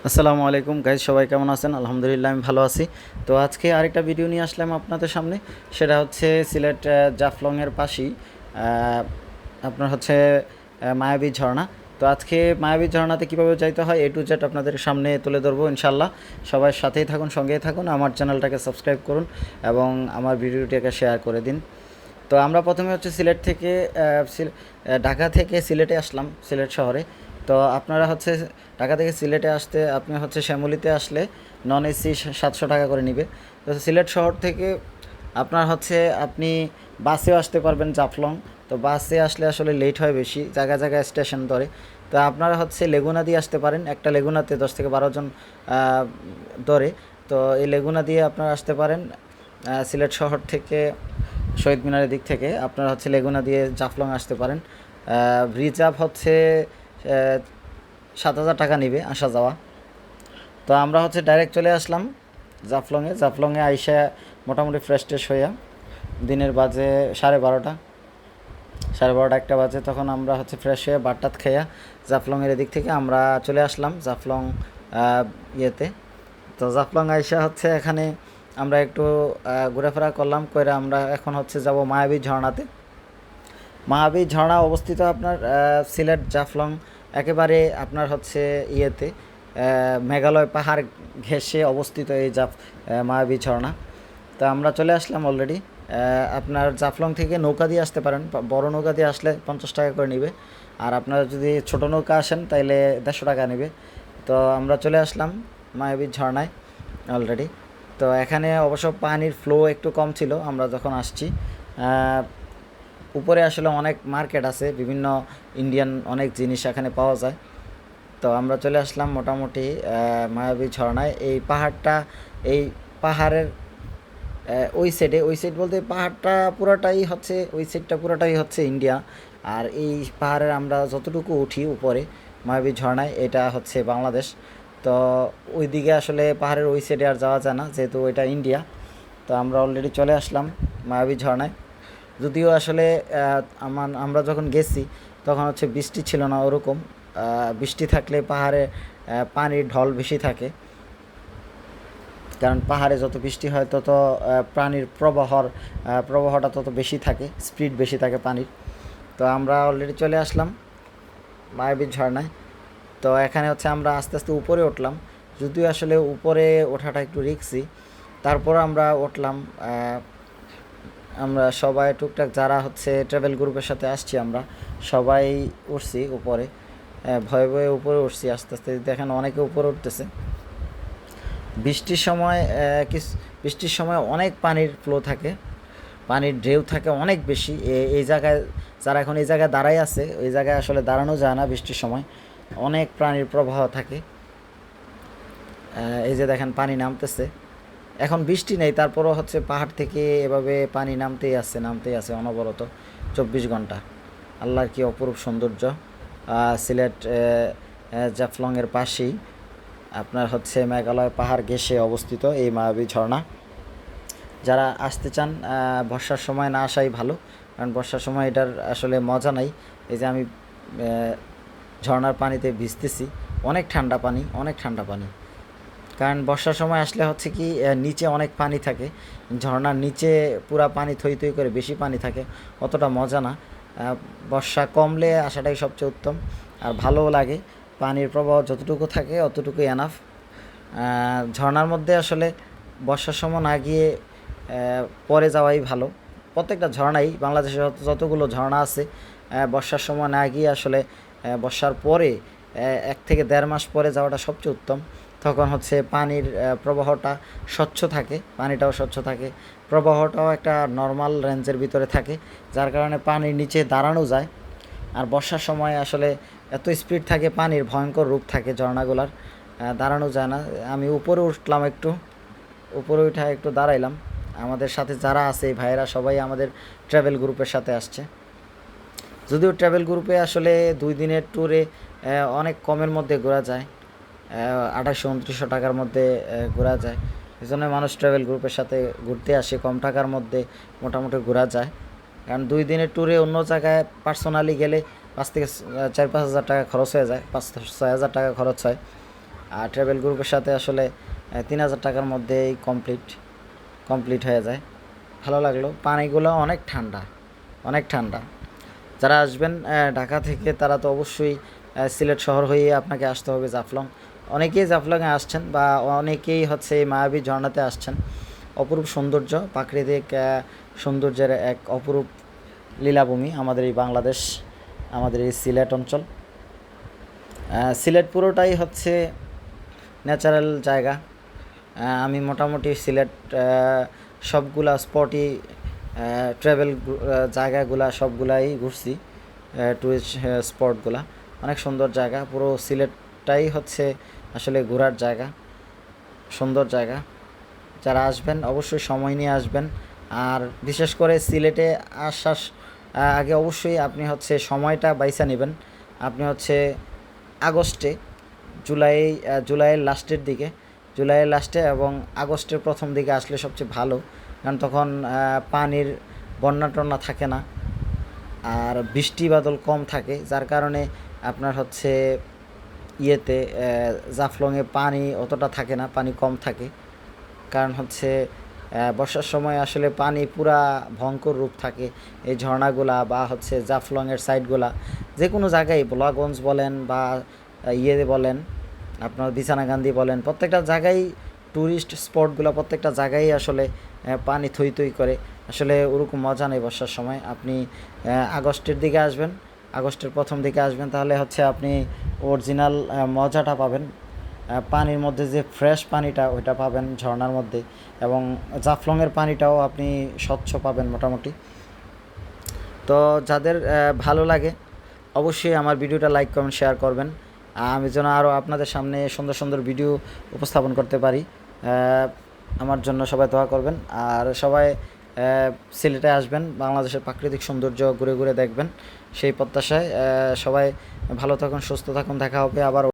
আসসালামু আলাইকুম গাইজ, সবাই কেমন আছেন? আলহামদুলিল্লাহ আমি ভালো আছি। তো আজকে আরেকটা ভিডিও নিয়ে আসলাম আপনাদের সামনে। সেটা হচ্ছে সিলেট জাফলংয়ের পাশেই আপনার হচ্ছে মায়াবী ঝর্ণা। তো আজকে মায়াবী ঝর্ণাতে কীভাবে যাইতে হয় এ টু জেড আপনাদের সামনে তুলে ধরবো ইনশাল্লাহ। সবাই সাথেই থাকুন, সঙ্গেই থাকুন, আমার চ্যানেলটাকে সাবস্ক্রাইব করুন এবং আমার ভিডিওটিকে শেয়ার করে দিন। তো আমরা প্রথমে হচ্ছে সিলেট থেকে ঢাকা থেকে সিলেটে আসলাম, সিলেট শহরে। তো আপনারা হচ্ছে ঢাকা থেকে সিলেটে আসতে আপনি হচ্ছে শ্যামলীতে আসলে নন এসি 700 টাকা করে নিবে। তো সিলেট শহর থেকে আপনার হচ্ছে আপনি বাসেও আসতে পারবেন জাফলং। তো বাসে আসলে আসলে লেট হয় বেশি, জায়গায় জায়গায় স্টেশন ধরে। তো আপনারা হচ্ছে লেগুনা দিয়ে আসতে পারেন, একটা লেগুনাতে 10 থেকে 12 জন ধরে। তো এই লেগুনা দিয়ে আপনারা আসতে পারেন সিলেট শহর থেকে, শহীদ মিনারের দিক থেকে আপনারা হচ্ছে লেগুনা দিয়ে জাফলং আসতে পারেন। রিজার্ভ হচ্ছে 7,000 টাকা নিবে আসা যাওয়া। তো আমরা হচ্ছে ডাইরেক্ট চলে আসলাম জাফলংয়ে আইসা মোটামুটি ফ্রেশ ট্রেশ হইয়া দিনের বাজে 12:30, 12:30 একটা বাজে। তখন আমরা হচ্ছে ফ্রেশ হয়ে বাটটাত খাইয়া জাফলংয়ের এদিক থেকে আমরা চলে আসলাম জাফলং ইয়েতে। তো জাফলং আইসা হচ্ছে এখানে আমরা একটু ঘোরাফেরা করলাম, করে আমরা এখন হচ্ছে যাব মায়াবী ঝর্ণাতে। মায়াবী ঝর্ণা অবস্থিত আপনার সিলেট জাফলং একেবারে আপনার হচ্ছে ইয়েতে মেঘালয় পাহাড় ঘেঁষে অবস্থিত এই মায়াবী ঝর্ণা। তো আমরা চলে আসলাম অলরেডি। আপনার জাফলং থেকে নৌকা দিয়ে আসতে পারেন, বড় নৌকা দিয়ে আসলে 50 টাকা করে নেবে। আর আপনারা যদি ছোট নৌকা আসেন তাইলে 150 টাকা নেবে। তো আমরা চলে আসলাম মায়াবী ঝর্ণায় অলরেডি। তো এখানে অবশ্য পানির ফ্লো একটু কম ছিল আমরা যখন আসছি। উপরে আসলে অনেক মার্কেট আছে, বিভিন্ন ইন্ডিয়ান অনেক জিনিস এখানে পাওয়া যায়। তো আমরা চলে আসলাম মোটামুটি মায়াবী ঝর্ণায়। এই পাহাড়ের ওই সাইড বলতে পাহাড়টা পুরোটাই হচ্ছে, ওই সাইডটা পুরোটাই হচ্ছে ইন্ডিয়া। আর এই পাহাড়ের আমরা যতটুকু উঠি উপরে মায়াবী ঝর্ণায়, এটা হচ্ছে বাংলাদেশ। তো ওই দিকে আসলে পাহাড়ের ওই সাইডে আর যাওয়া যায় না, যেহেতু ওইটা ইন্ডিয়া। তো আমরা অলরেডি চলে আসলাম মায়াবী ঝর্ণায়। যদিও আসলে আমরা যখন গেছি তখন হচ্ছে বৃষ্টি ছিল না ওরকম। বৃষ্টি থাকলে পাহাড়ে পানির ঢল বেশি থাকে, কারণ পাহাড়ে যত বৃষ্টি হয় তত পানির প্রবাহটা তত বেশি থাকে, স্পিড বেশি থাকে পানির। তো আমরা অলরেডি চলে আসলাম মায়াবী ঝর্ণায়। তো এখানে হচ্ছে আমরা আস্তে আস্তে উপরে উঠলাম, যদিও আসলে উপরে ওঠাটা একটু রিস্কি। তারপর আমরা উঠলাম। আমরা সবাই টুকটাক যারা হচ্ছে ট্রাভেল গ্রুপের সাথে আসছি আমরা সবাই উঠছি উপরে, ভয়ে ভয়ে উপরে উঠছি আস্তে আস্তে। দেখেন অনেকে উপরে উঠতেছে। বৃষ্টির সময় বৃষ্টির সময় অনেক পানির ফ্লো থাকে, পানির ঢেউ থাকে অনেক বেশি। এই জায়গায় যারা এখন এই জায়গায় দাঁড়াই আছে, ওই জায়গায় আসলে দাঁড়ানো যায় না বৃষ্টির সময়, অনেক প্রাণীর প্রবাহ থাকে। এই যে দেখেন পানি নামতেছে, এখন বৃষ্টি নেই, তারপরও হচ্ছে পাহাড় থেকে এভাবে পানি নামতেই আছে অনবরত 24 ঘন্টা। আল্লাহর কি অপরূপ সৌন্দর্য! সিলেট জাফলংয়ের পাশেই আপনার হচ্ছে মেঘালয় পাহাড় ঘেঁষে অবস্থিত এই মায়াবী ঝর্ণা। যারা আসতে চান বর্ষার সময় না আসাই ভালো, কারণ বর্ষার সময় এটার আসলে মজা নাই। এই যে আমি ঝর্ণার পানিতে ভিজতেছি, অনেক ঠান্ডা পানি, অনেক ঠান্ডা পানি। কারণ বর্ষার সময় আসলে হচ্ছে কি নিচে অনেক পানি থাকে, ঝর্ণার নিচে পুরা পানি থই থই করে বেশি পানি থাকে, অতটা মজা না। বর্ষা কমলে আসাটাই সবচেয়ে উত্তম, আর ভালোও লাগে। পানির প্রবাহ যতটুকু থাকে অতটুকুই এনাফ। ঝর্ণার মধ্যে আসলে বর্ষার সময় না গিয়ে পরে যাওয়াই ভালো। প্রত্যেকটা ঝর্ণাই বাংলাদেশের যতগুলো ঝর্ণা আছে বর্ষার সময় না গিয়ে আসলে বর্ষার পরে 1 থেকে 1.5 মাস পরে যাওয়াটা সবচেয়ে উত্তম। তখন হচ্ছে পানির প্রবাহটা স্বচ্ছ থাকে, পানিটাও স্বচ্ছ থাকে, প্রবাহটাও একটা নর্মাল রেঞ্জের ভিতরে থাকে, যার কারণে পানির নিচে দাঁড়ানো যায়। আর বর্ষার সময় আসলে এত স্পিড থাকে পানির, ভয়ঙ্কর রূপ থাকে ঝর্ণাগুলার, দাঁড়ানো যায় না। আমি উপরে উঠলাম, উপরে উঠে একটু দাঁড়াইলাম। আমাদের সাথে যারা আছে এই ভাইয়েরা সবাই আমাদের ট্রাভেল গ্রুপের সাথে আসছে। যদিও ট্রাভেল গ্রুপে আসলে 2 দিনের ট্যুরে অনেক কমের মধ্যে ঘোরা যায়, 2800-2900 টাকার মধ্যে ঘোরা যায়। এই জন্য মানুষ ট্রাভেল গ্রুপের সাথে ঘুরতে আসে, কম টাকার মধ্যে মোটামুটি ঘোরা যায়। কারণ 2 দিনের ট্যুরে অন্য জায়গায় পার্সোনালি গেলে 5 থেকে 4-5 হাজার টাকা খরচ হয়ে যায়, 5-6 হাজার টাকা খরচ হয়। আর ট্রাভেল গ্রুপের সাথে আসলে 3000 টাকার মধ্যেই কমপ্লিট হয়ে যায়। ভালো লাগলো। পানিগুলো অনেক ঠান্ডা, অনেক ঠান্ডা। যারা আসবেন ঢাকা থেকে তারা তো অবশ্যই সিলেট শহর হয়ে আপনাকে আসতে হবে জাফলং। অনেকেই জাফলংয়ে আসছেন বা অনেকেই হচ্ছে এই মায়াবী ঝর্ণাতে আসছেন। অপরূপ সৌন্দর্য, প্রাকৃতিক সৌন্দর্যের এক অপরূপ লীলাভূমি আমাদের এই বাংলাদেশ, আমাদের এই সিলেট অঞ্চল। সিলেট পুরোটাই হচ্ছে ন্যাচারাল জায়গা। আমি মোটামুটি সিলেট সবগুলা স্পটই ট্রাভেল জায়গাগুলা সবগুলাই ঘুরছি, টুরিস্ট স্পটগুলা। অনেক সুন্দর জায়গা, পুরো সিলেটটাই হচ্ছে আসলে ঘোরার জায়গা, সুন্দর জায়গা। যারা আসবেন অবশ্যই সময় নিয়ে আসবেন। আর বিশেষ করে সিলেটে আসার আগে অবশ্যই আপনি হচ্ছে সময়টা বাইসা নেবেন। আপনি হচ্ছে আগস্টে, জুলাইয়ের লাস্টের দিকে, জুলাইয়ের লাস্টে এবং আগস্টের প্রথম দিকে আসলে সবচেয়ে ভালো, কারণ তখন পানির বন্যা টন্যা থাকে না আর বৃষ্টি বাদল কম থাকে, যার কারণে আপনার হচ্ছে ইয়েতে জাফলংয়ে পানি অতটা থাকে না, পানি কম থাকে। কারণ হচ্ছে বর্ষার সময় আসলে পানি পুরা ভয়ঙ্কর রূপ থাকে। এই ঝর্ণাগুলা বা হচ্ছে জাফলংয়ের সাইডগুলা, যে কোনো জায়গায় বলাগঞ্জ বলেন বা ইয়ে বলেন, আপনার বিছানাকান্দি বলেন, প্রত্যেকটা জায়গায় ট্যুরিস্ট স্পটগুলো প্রত্যেকটা জায়গায় আসলে পানি থই থই করে। আসলে ওরকম মজা নেই বর্ষার সময়। আপনি আগস্টের দিকে আসবেন, আগস্টের প্রথম দিকে আসবেন, তাহলে হচ্ছে আপনি অরিজিনাল মজাটা পাবেন। পানির মধ্যে যে ফ্রেশ পানিটা ওইটা পাবেন ঝর্ণার মধ্যে, এবং জাফলংয়ের পানিটাও আপনি স্বচ্ছ পাবেন মোটামুটি। তো যাদের ভালো লাগে অবশ্যই আমার ভিডিওটা লাইক কমেন্ট শেয়ার করবেন, আমি যেন আরও আপনাদের সামনে সুন্দর সুন্দর ভিডিও উপস্থাপন করতে পারি। আমার জন্য সবাই দোয়া করবেন। আর সবাই সিলেটে আসবেন, বাংলাদেশের প্রাকৃতিক সৌন্দর্য ঘুরে ঘুরে দেখবেন, সেই প্রত্যাশায় সবাই ভালো থাকুন, সুস্থ থাকুন। দেখা হবে আবার।